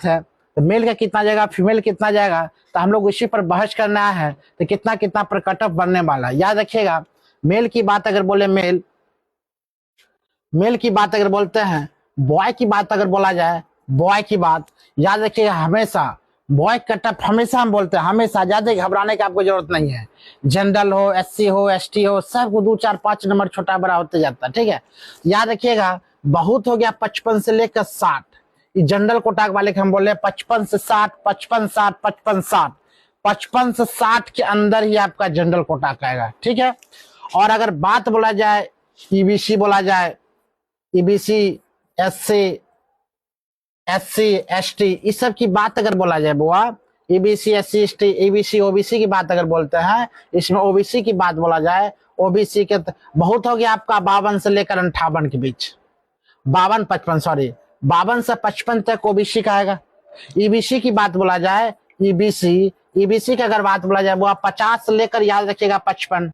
बात है, तो मेल का कितना जाएगा, फीमेल कितना जाएगा, तो हम लोग इसी पर बहस करना है। तो कितना कितना पर कट ऑफ बनने वाला है, याद रखिएगा। मेल की बात अगर बोले, मेल की बात अगर बोलते हैं, बॉय की बात अगर बोला जाए, बॉय की बात याद रखिएगा, हमेशा बॉय कट ऑफ हमेशा हम बोलते हैं, हमेशा। ज्यादा घबराने की आपको जरूरत नहीं है। जनरल हो, SC हो, ST हो, सबको 2 4 5 नंबर छोटा बड़ा होते जाता है, ठीक है। याद रखिएगा, बहुत हो गया 55 से लेकर 60। जनरल कोटा वाले के हम बोल रहे हैं 55 से 60, 55 60, 55 60, 55 से 60 के अंदर ही आपका जनरल कोटा का आएगा, ठीक है। और अगर बात बोला जाए, EBC बोला जाए, EBC, SC, ST, इस सब की बात अगर बोला जाए बुआ, EBC, SC, ST, EBC, OBC की बात अगर बोलते हैं, इसमें OBC की बात बोला जाए, OBC के बहुत हो गया आपका 52 से लेकर 58 के बीच, 52 से 55 तक OBC का आएगा। EBC की बात बोला जाए, EBC की अगर बात बोला जाए वो 50 से लेकर याद रखिएगा 55,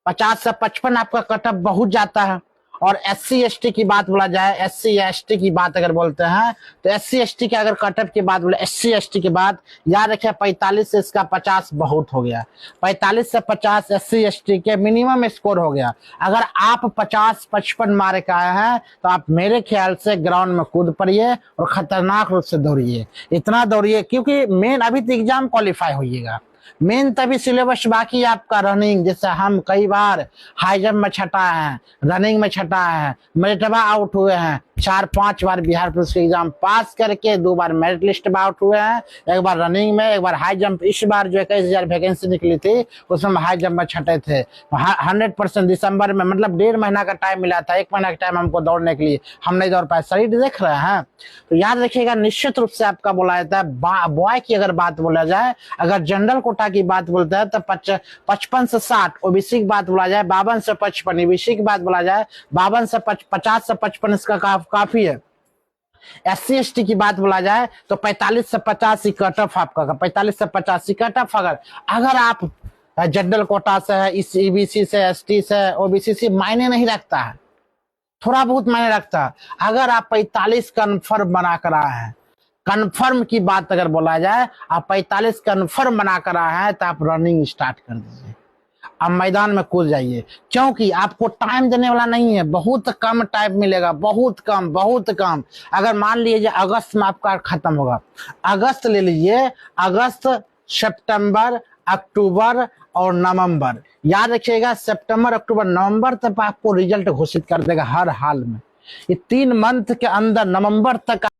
50 से 55 आपका कटअप बहुत जाता है। और SC ST की बात बोला जाए, SC या ST की बात अगर बोलते हैं, तो SC ST के अगर कटअप की बात बोले, SC ST की बात याद रखिए 45 से इसका 50 बहुत हो गया, 45 से 50 SC ST के मिनिमम स्कोर हो गया। अगर आप 50-55 मारे का आए हैं तो आप मेरे ख्याल से ग्राउंड में कूद पड़िए और खतरनाक रूप से दौड़िए, इतना दौड़िए, क्योंकि मेन अभी तो एग्जाम क्वालिफाई होइएगा, मेन तभी सिलेबस बाकी आपका रनिंग। जैसे हम कई बार हाई जंप में छटा है, रनिंग में छटा है, मेरिटबा आउट हुए हैं, 4-5 बार बिहार पुलिस के एग्जाम पास करके 2 बार मेरिट लिस्ट में आउट हुए हैं, एक बार रनिंग में, एक बार हाई जंप। इस बार जो 21,000 वैकेंसी निकली थी उसमें हाई जंप में छटे थे 100%। दिसंबर में मतलब 1.5 महीना का टाइम मिला था, 1 महीना का टाइम हमको दौड़ने के लिए, हम नहीं दौड़ पाए। शरीर देख रहे हैं, तो याद रखिएगा निश्चित रूप से आपका बोला जाता है। बॉय की अगर बात बोला जाए, अगर जनरल कोटा की बात बोलते हैं तो 55 से 60 OBC की बात बोला जाए, 52 से 55 EBC की बात बोला जाए, 52 से 50 से 55 इसका काफी है। SC ST की बात बोला जाए तो 45 से 85 कट ऑफ आपका, 45 से 85 कट ऑफ। अगर आप जनरल कोटा से है, इस EBC से, ST से, OBC से मायने नहीं रखता है, थोड़ा बहुत मायने रखता है। अगर आप 45 कन्फर्म बना कर आए हैं, कन्फर्म की बात अगर बोला जाए, आप 45 कन्फर्म बना कर आए हैं तो आप रनिंग स्टार्ट कर दीजिए, अब मैदान में कूद जाइए, क्योंकि आपको टाइम देने वाला नहीं है, बहुत कम टाइम मिलेगा, बहुत कम। अगर मान लीजिए अगस्त में आपका खत्म होगा, अगस्त ले लीजिए, अगस्त, सितंबर, अक्टूबर और नवंबर, याद रखिएगा सितंबर, अक्टूबर, नवंबर तक आपको रिजल्ट घोषित कर देगा हर हाल में। ये 3 मंथ के अंदर नवंबर तक